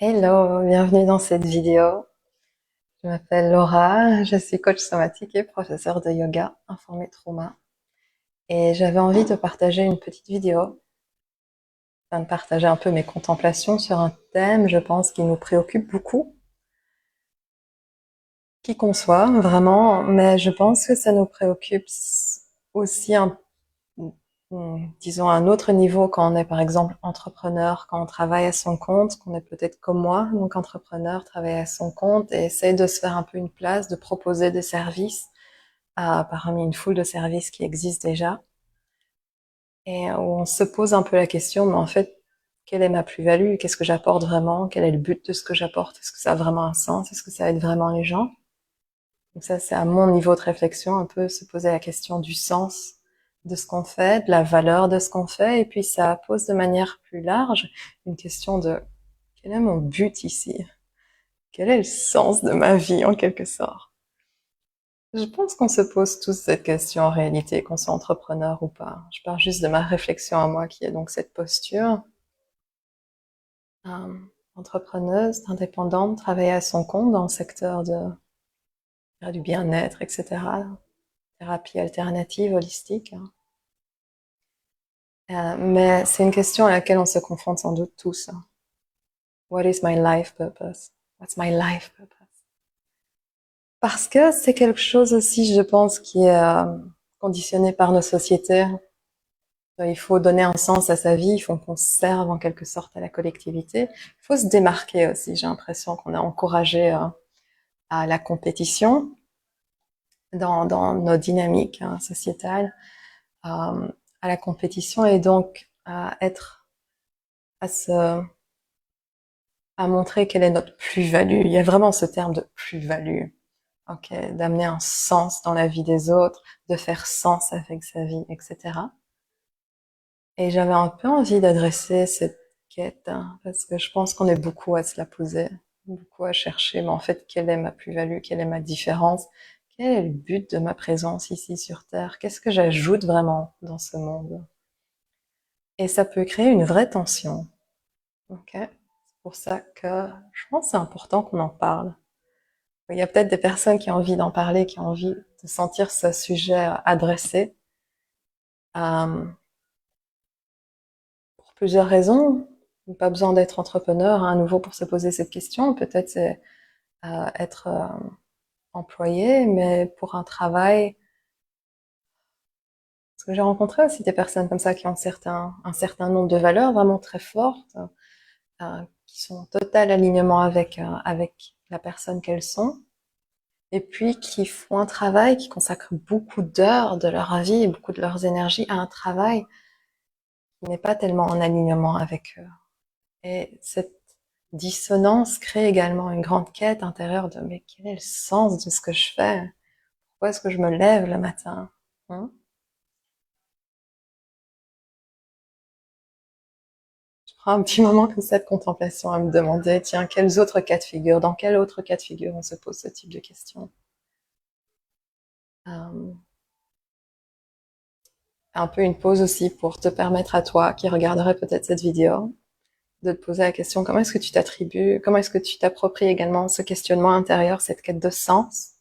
Hello, bienvenue dans cette vidéo. Je m'appelle Laura, je suis coach somatique et professeure de yoga informé trauma. Et j'avais envie de partager une petite vidéo, afin de partager un peu mes contemplations sur un thème, je pense, qui nous préoccupe beaucoup, qui qu'on soit, vraiment, mais je pense que ça nous préoccupe aussi disons à un autre niveau quand on est par exemple entrepreneur, quand on travaille à son compte, qu'on est peut-être comme moi, donc entrepreneur, travaille à son compte et essaye de se faire un peu une place, de proposer des services parmi une foule de services qui existent déjà et où on se pose un peu la question, mais en fait, quelle est ma plus-value? Qu'est-ce que j'apporte vraiment? Quel est le but de ce que j'apporte? Est-ce que ça a vraiment un sens? Est-ce que ça aide vraiment les gens? Donc ça, c'est à mon niveau de réflexion, un peu se poser la question du sens de ce qu'on fait, de la valeur de ce qu'on fait, et puis ça pose de manière plus large une question de quel est mon but ici? Quel est le sens de ma vie en quelque sorte? Je pense qu'on se pose tous cette question en réalité, qu'on soit entrepreneur ou pas. Je pars juste de ma réflexion à moi qui est donc cette posture. Euh, Entrepreneuse, indépendante, travailler à son compte dans le secteur du bien-être, etc. Thérapie alternative, holistique. Mais c'est une question à laquelle on se confronte sans doute tous. What is my life purpose? What's my life purpose? Parce que c'est quelque chose aussi, je pense, qui est conditionné par nos sociétés. Il faut donner un sens à sa vie, il faut qu'on serve en quelque sorte à la collectivité. Il faut se démarquer aussi. J'ai l'impression qu'on a encouragé à la compétition dans nos dynamiques sociétales, à la compétition et donc à être à se à montrer quelle est notre plus-value. Il y a vraiment ce terme de plus-value, ok, d'amener un sens dans la vie des autres, de faire sens avec sa vie, etc. Et j'avais un peu envie d'adresser cette quête, parce que je pense qu'on est beaucoup à se la poser, beaucoup à chercher, mais en fait, quelle est ma plus-value, quelle est ma différence, quel est le but de ma présence ici sur Terre, qu'est-ce que j'ajoute vraiment dans ce monde? Et ça peut créer une vraie tension, ok? C'est pour ça que je pense que c'est important qu'on en parle. Il y a peut-être des personnes qui ont envie d'en parler, qui ont envie de sentir ce sujet adressé, euh, pour plusieurs raisons. Pas besoin d'être entrepreneur à nouveau pour se poser cette question. Peut-être c'est être employé, mais pour un travail. Parce que j'ai rencontré aussi des personnes comme ça qui ont un certain nombre de valeurs vraiment très fortes, qui sont en total alignement avec la personne qu'elles sont, et puis qui font un travail, qui consacrent beaucoup d'heures de leur vie et beaucoup de leurs énergies à un travail qui n'est pas tellement en alignement avec eux. Et cette dissonance crée également une grande quête intérieure de mais quel est le sens de ce que je fais? Pourquoi est-ce que je me lève le matin? Hein. Je prends un petit moment comme ça de contemplation à me demander, tiens, quels autres cas de figure, dans quel autre cas de figure on se pose ce type de questions? Euh, un peu une pause aussi pour te permettre à toi, qui regarderais peut-être cette vidéo, de te poser la question, comment est-ce que tu t'attribues, comment est-ce que tu t'appropries également ce questionnement intérieur, cette quête de sens?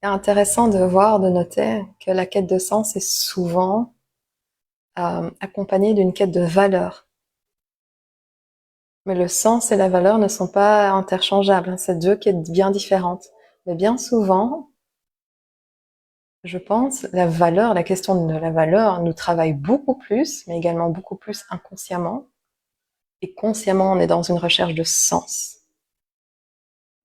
C'est intéressant de voir, de noter que la quête de sens est souvent accompagnée d'une quête de valeur. Mais le sens et la valeur ne sont pas interchangeables, hein, c'est deux quêtes bien différentes. Mais bien souvent, je pense, la valeur, la question de la valeur nous travaille beaucoup plus, mais également beaucoup plus inconsciemment. Et consciemment, on est dans une recherche de sens.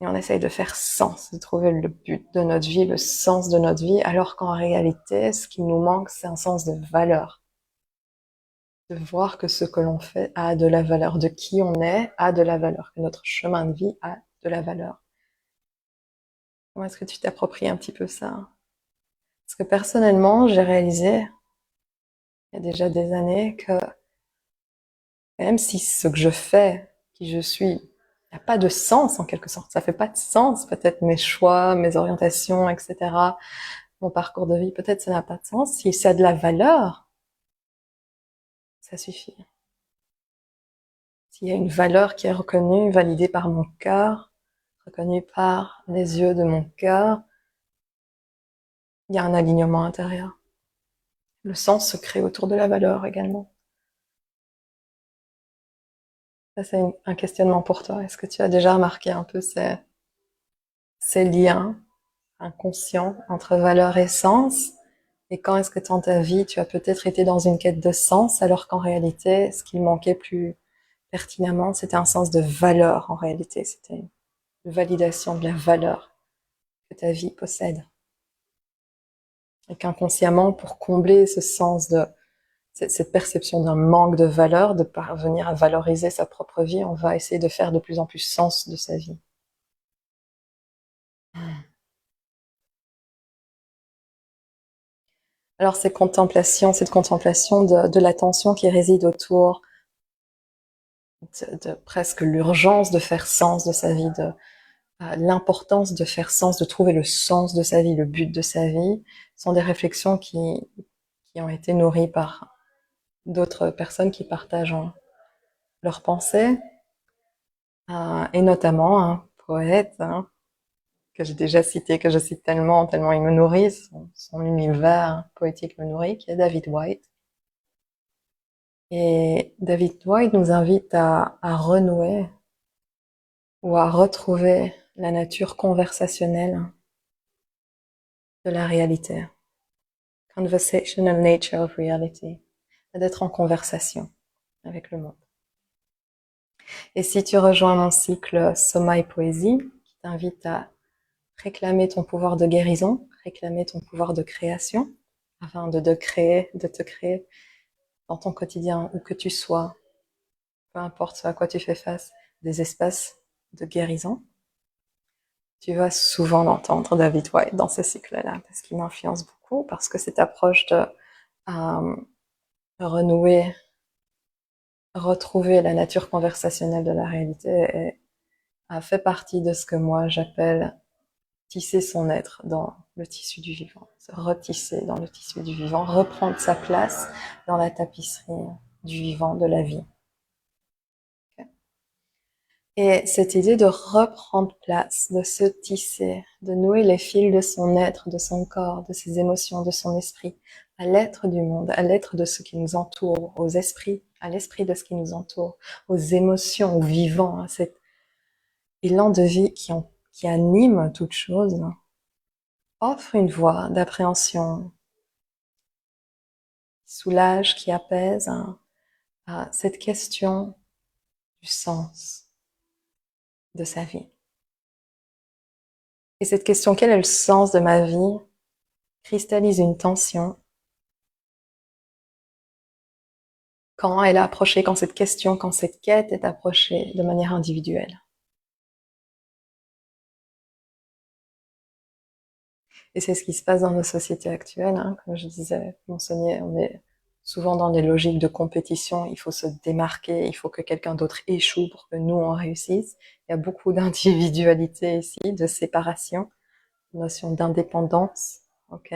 Et on essaye de faire sens, de trouver le but de notre vie, le sens de notre vie, alors qu'en réalité, ce qui nous manque, c'est un sens de valeur. De voir que ce que l'on fait a de la valeur, de qui on est a de la valeur, que notre chemin de vie a de la valeur. Comment est-ce que tu t'appropries un petit peu ça? Parce que personnellement, j'ai réalisé, il y a déjà des années, que même si ce que je fais, qui je suis, n'a pas de sens en quelque sorte, ça fait pas de sens, peut-être mes choix, mes orientations, etc., mon parcours de vie, peut-être ça n'a pas de sens. Si ça a de la valeur, ça suffit. s'il y a une valeur qui est reconnue, validée par mon cœur, reconnue par les yeux de mon cœur, il y a un alignement intérieur. Le sens se crée autour de la valeur également. Ça, c'est un questionnement pour toi. Est-ce que tu as déjà remarqué un peu ces liens inconscients entre valeur et sens? Et quand est-ce que dans ta vie, tu as peut-être été dans une quête de sens, alors qu'en réalité, ce qui manquait plus pertinemment, c'était un sens de valeur en réalité. C'était une validation de la valeur que ta vie possède. Et qu'inconsciemment, pour combler ce sens de cette perception d'un manque de valeur, de parvenir à valoriser sa propre vie, on va essayer de faire de plus en plus sens de sa vie. Alors cette contemplation de l'attention qui réside autour de presque l'urgence de faire sens de sa vie, de l'importance de faire sens, de trouver le sens de sa vie, le but de sa vie, sont des réflexions qui ont été nourries par d'autres personnes qui partagent leurs pensées, et notamment un poète que j'ai déjà cité, que je cite tellement il me nourrit, son univers poétique me nourrit, qui est David Whyte. Et David Whyte nous invite à renouer ou à retrouver la nature conversationnelle de la réalité. Conversational nature of reality. D'être en conversation avec le monde. Et si tu rejoins mon cycle Soma et Poésie, qui t'invite à réclamer ton pouvoir de guérison, réclamer ton pouvoir de création, afin de te créer dans ton quotidien, où que tu sois, peu importe ce à quoi tu fais face, des espaces de guérison. Tu vas souvent l'entendre, David Whyte, dans ce cycle-là, parce qu'il m'influence beaucoup, parce que cette approche de renouer, retrouver la nature conversationnelle de la réalité a fait partie de ce que moi j'appelle tisser son être dans le tissu du vivant, se retisser dans le tissu du vivant, reprendre sa place dans la tapisserie du vivant, de la vie. Et cette idée de reprendre place, de se tisser, de nouer les fils de son être, de son corps, de ses émotions, de son esprit, à l'être du monde, à l'être de ce qui nous entoure, aux esprits, à l'esprit de ce qui nous entoure, aux émotions, aux vivants, à cet élan de vie qui anime toute chose, offre une voie d'appréhension, qui soulage, qui apaise à cette question du sens de sa vie. Et cette question, quel est le sens de ma vie, cristallise une tension quand elle est approchée, quand cette question, quand cette quête est approchée de manière individuelle. Et c'est ce qui se passe dans nos sociétés actuelles, comme je disais, mentionné, on est souvent dans des logiques de compétition, il faut se démarquer, il faut que quelqu'un d'autre échoue pour que nous on réussisse. Il y a beaucoup d'individualité ici, de séparation, notion d'indépendance, ok,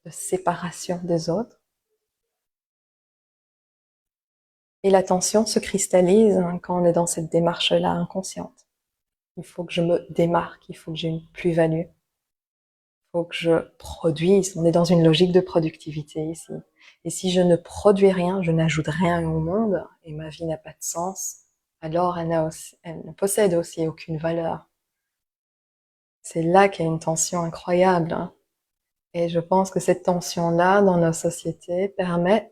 de séparation des autres. Et l'attention se cristallise quand on est dans cette démarche-là inconsciente. Il faut que je me démarque, il faut que j'ai une plus-value, il faut que je produise. On est dans une logique de productivité ici. Et si je ne produis rien, je n'ajoute rien au monde, et ma vie n'a pas de sens, alors elle ne possède aussi aucune valeur. C'est là qu'il y a une tension incroyable. Et je pense que cette tension-là, dans nos sociétés, permet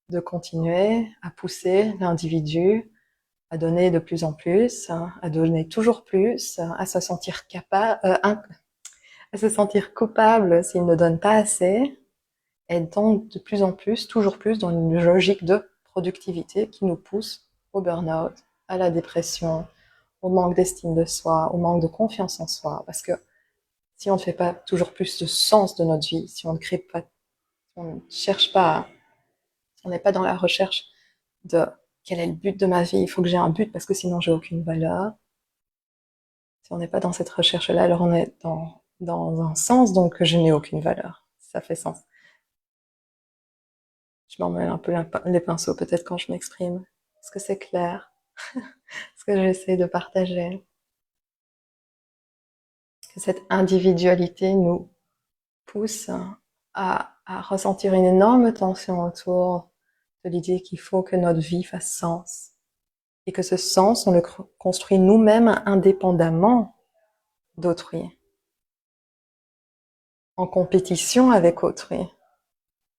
de continuer à pousser l'individu à donner de plus en plus, à donner toujours plus, à se sentir à se sentir coupable s'il ne donne pas assez, et donc de plus en plus, toujours plus dans une logique de productivité qui nous pousse au burn-out, à la dépression, au manque d'estime de soi, au manque de confiance en soi, parce que si on ne fait pas toujours plus de sens de notre vie, si on ne crée pas, on ne cherche pas, si on n'est pas dans la recherche de quel est le but de ma vie, il faut que j'ai un but parce que sinon j'ai aucune valeur. Si on n'est pas dans cette recherche-là, alors on est dans un sens donc je n'ai aucune valeur. Ça fait sens. Je m'en mêle un peu les pinceaux peut-être quand je m'exprime. Est-ce que c'est clair? ce que j'essaie de partager. Que cette individualité nous pousse à ressentir une énorme tension autour de l'idée qu'il faut que notre vie fasse sens. Et que ce sens, on le construit nous-mêmes indépendamment d'autrui, en compétition avec autrui.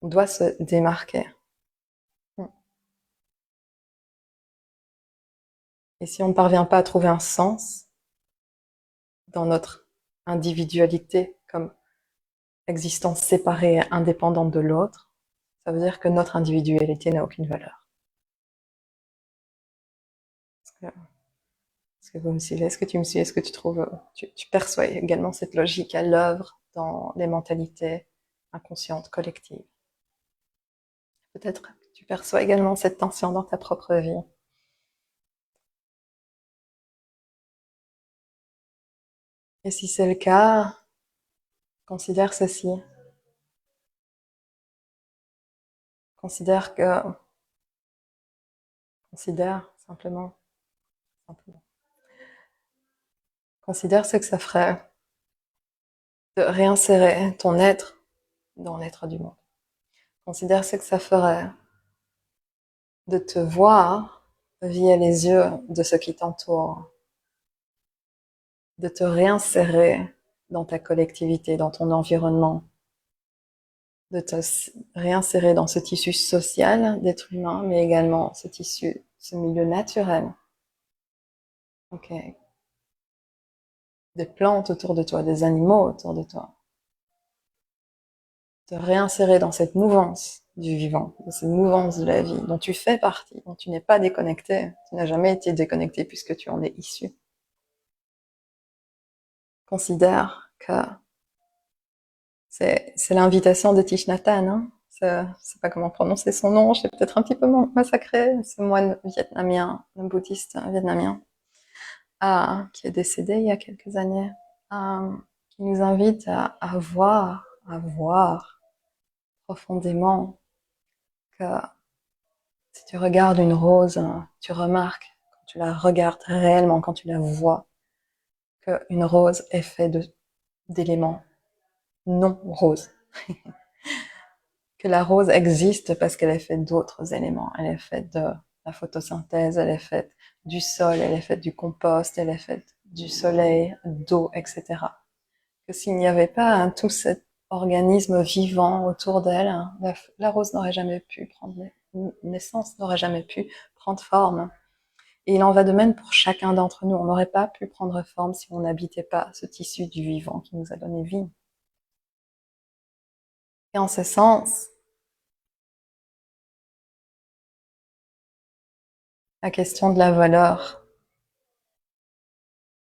On doit se démarquer. Et si on ne parvient pas à trouver un sens dans notre individualité comme existence séparée et indépendante de l'autre, ça veut dire que notre individualité n'a aucune valeur. Est-ce que vous me suivez? Est-ce que tu me suis? Est-ce que tu trouves, tu perçois également cette logique à l'œuvre dans les mentalités inconscientes collectives? Peut-être que tu perçois également cette tension dans ta propre vie. Et si c'est le cas, considère ceci. Considère que, considère simplement, simplement. Considère ce que ça ferait de réinsérer ton être dans l'être du monde. Considère ce que ça ferait de te voir via les yeux de ce qui t'entoure, de te réinsérer dans ta collectivité, dans ton environnement, de te réinsérer dans ce tissu social d'être humain, mais également ce tissu, ce milieu naturel. Ok. Des plantes autour de toi, des animaux autour de toi. Te réinsérer dans cette mouvance du vivant, dans cette mouvance de la vie dont tu fais partie, dont tu n'es pas déconnecté. Tu n'as jamais été déconnecté puisque tu en es issu. Considère que c'est l'invitation de Thich Nhat Hanh. Hein. Je sais pas comment prononcer son nom, j'ai peut-être un petit peu massacré. Ce moine vietnamien, un bouddhiste vietnamien, qui est décédé il y a quelques années, qui nous invite à voir profondément que si tu regardes une rose, tu remarques, quand tu la regardes réellement, quand tu la vois, qu'une rose est faite d'éléments non roses. Que la rose existe parce qu'elle est faite d'autres éléments. Elle est faite de la photosynthèse, elle est faite du sol, elle est faite du compost, elle est faite du soleil, d'eau, etc. Que s'il n'y avait pas tout cet organisme vivant autour d'elle, la rose n'aurait jamais pu prendre naissance, n'aurait jamais pu prendre forme. Et il en va de même pour chacun d'entre nous. On n'aurait pas pu prendre forme si on n'habitait pas ce tissu du vivant qui nous a donné vie. Et en ce sens, la question de la valeur,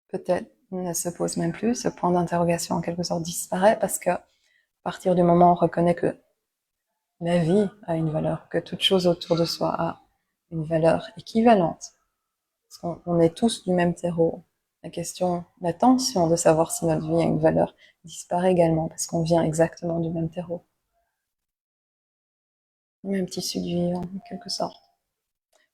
peut-être, ne se pose même plus. Ce point d'interrogation, en quelque sorte, disparaît parce que, à partir du moment où on reconnaît que la vie a une valeur, que toute chose autour de soi a une valeur équivalente, parce qu'on est tous du même terreau. La question, la tension de savoir si notre vie a une valeur disparaît également parce qu'on vient exactement du même terreau, du même tissu du vivant, en quelque sorte.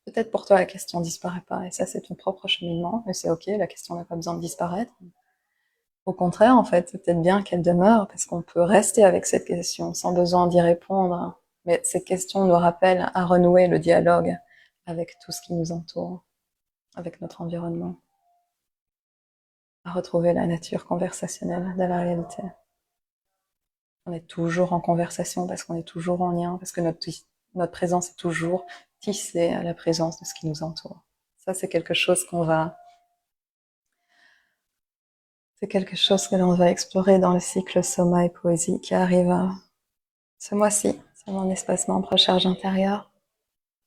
Peut-être pour toi la question disparaît pas, et ça c'est ton propre cheminement, et c'est ok, la question n'a pas besoin de disparaître. Au contraire, en fait, c'est peut-être bien qu'elle demeure, parce qu'on peut rester avec cette question sans besoin d'y répondre. Mais cette question nous rappelle à renouer le dialogue avec tout ce qui nous entoure, avec notre environnement, à retrouver la nature conversationnelle de la réalité. On est toujours en conversation parce qu'on est toujours en lien, parce que notre présence est toujours tissée à la présence de ce qui nous entoure. Ça, c'est quelque chose c'est quelque chose que l'on va explorer dans le cycle Soma et Poésie qui arrive ce mois-ci. C'est mon espace membre recherche intérieure.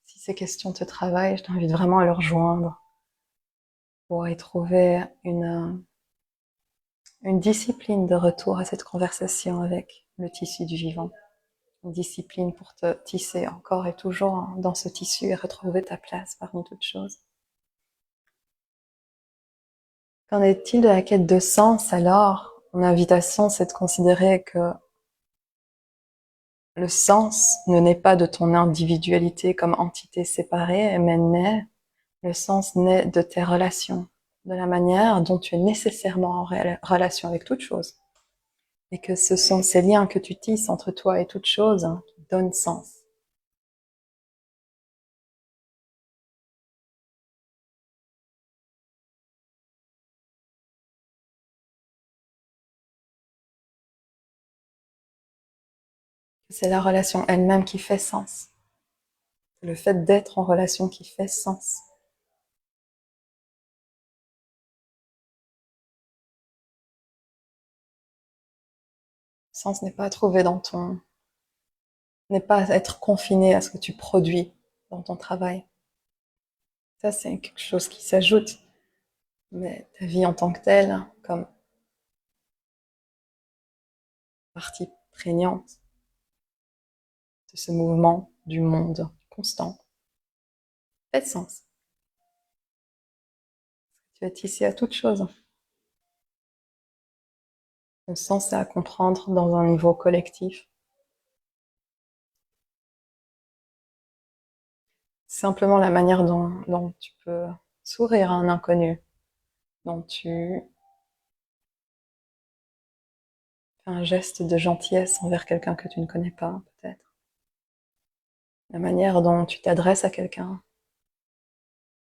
Si ces questions te travaillent, je t'invite vraiment à le rejoindre pour y trouver une discipline de retour à cette conversation avec le tissu du vivant. Une discipline pour te tisser encore et toujours dans ce tissu et retrouver ta place parmi toutes choses. Qu'en est-il de la quête de sens alors? Mon invitation, c'est de considérer que le sens ne naît pas de ton individualité comme entité séparée, mais naît Le sens naît de tes relations, de la manière dont tu es nécessairement en relation avec toute chose. Et que ce sont ces liens que tu tisses entre toi et toute chose qui donnent sens. C'est la relation elle-même qui fait sens. C'est le fait d'être en relation qui fait sens. Le sens n'est pas à trouver n'est pas à être confiné à ce que tu produis dans ton travail. Ça, c'est quelque chose qui s'ajoute. Mais ta vie en tant que telle, comme partie prégnante de ce mouvement du monde constant, fait sens. Tu es ici à toute chose. Le sens, c'est à comprendre dans un niveau collectif. Simplement la manière dont tu peux sourire à un inconnu, dont tu fais un geste de gentillesse envers quelqu'un que tu ne connais pas, peut-être. La manière dont tu t'adresses à quelqu'un.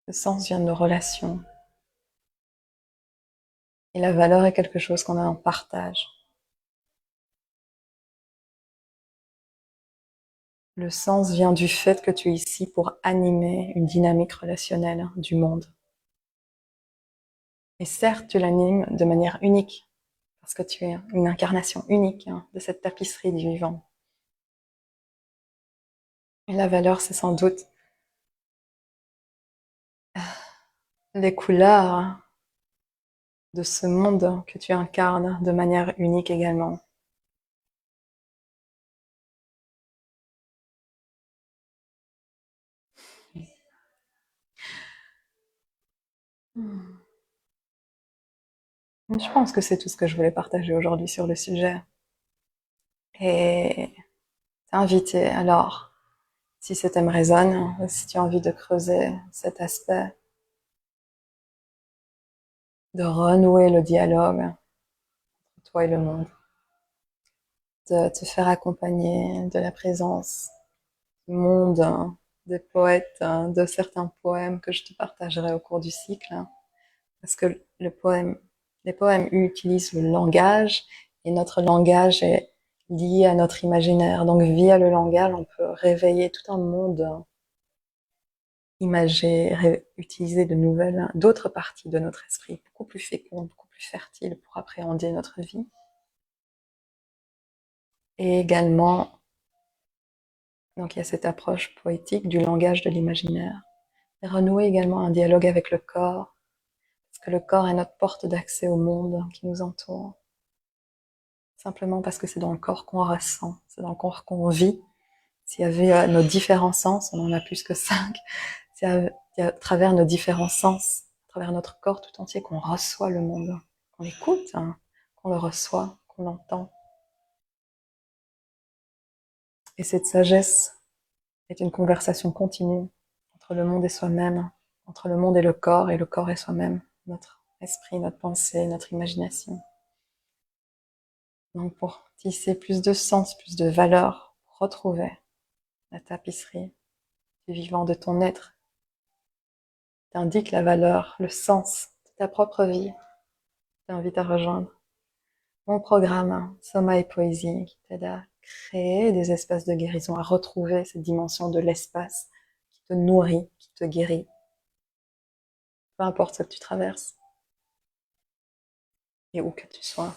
Le sens vient de nos relations. Et la valeur est quelque chose qu'on a en partage. Le sens vient du fait que tu es ici pour animer une dynamique relationnelle du monde. Et certes, tu l'animes de manière unique, parce que tu es une incarnation unique de cette tapisserie du vivant. Et la valeur, c'est sans doute les couleurs de ce monde que tu incarnes de manière unique également. Je pense que c'est tout ce que je voulais partager aujourd'hui sur le sujet. Et t'inviter alors, si ce thème résonne, si tu as envie de creuser cet aspect, de renouer le dialogue entre toi et le monde, de te faire accompagner de la présence du monde, des poètes, de certains poèmes que je te partagerai au cours du cycle, parce que les poèmes utilisent le langage et notre langage est lié à notre imaginaire. Donc via le langage, on peut réveiller tout un monde imagé, utiliser d'autres parties de notre esprit, beaucoup plus fécondes, beaucoup plus fertiles pour appréhender notre vie. Et également, donc il y a cette approche poétique du langage de l'imaginaire. Et renouer également un dialogue avec le corps, parce que le corps est notre porte d'accès au monde qui nous entoure. Simplement parce que c'est dans le corps qu'on ressent, c'est dans le corps qu'on vit. S'il y avait nos différents sens, on en a plus que 5, c'est à travers nos différents sens, à travers notre corps tout entier qu'on reçoit le monde, qu'on l'écoute, qu'on le reçoit, qu'on l'entend. Et cette sagesse est une conversation continue entre le monde et soi-même, entre le monde et le corps et soi-même, notre esprit, notre pensée, notre imagination. Donc pour tisser plus de sens, plus de valeur, pour retrouver la tapisserie du vivant de ton être, t'indique la valeur, le sens de ta propre vie, t'invite à rejoindre mon programme Soma et Poésie qui t'aide à créer des espaces de guérison, à retrouver cette dimension de l'espace qui te nourrit, qui te guérit, peu importe ce que tu traverses et où que tu sois.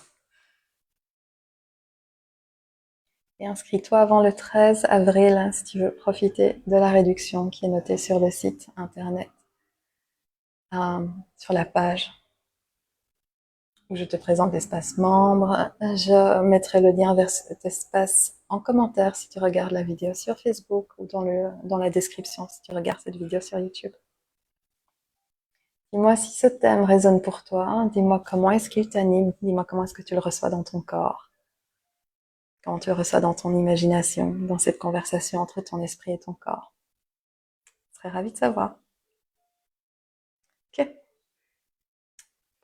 Et inscris-toi avant le 13 avril si tu veux profiter de la réduction qui est notée sur le site internet, sur la page où je te présente l'espace membre. Je mettrai le lien vers cet espace en commentaire si tu regardes la vidéo sur Facebook ou dans la description si tu regardes cette vidéo sur YouTube. Dis-moi si ce thème résonne pour toi. Dis-moi comment est-ce qu'il t'anime. Dis-moi comment est-ce que tu le reçois dans ton corps. Comment tu le reçois dans ton imagination, dans cette conversation entre ton esprit et ton corps. Je serais ravie de savoir.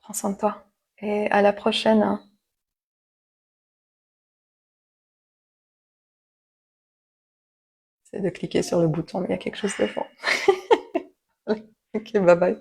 Prends soin de toi. Et à la prochaine, hein. C'est de cliquer sur le bouton, mais il y a quelque chose devant. Ok, bye bye.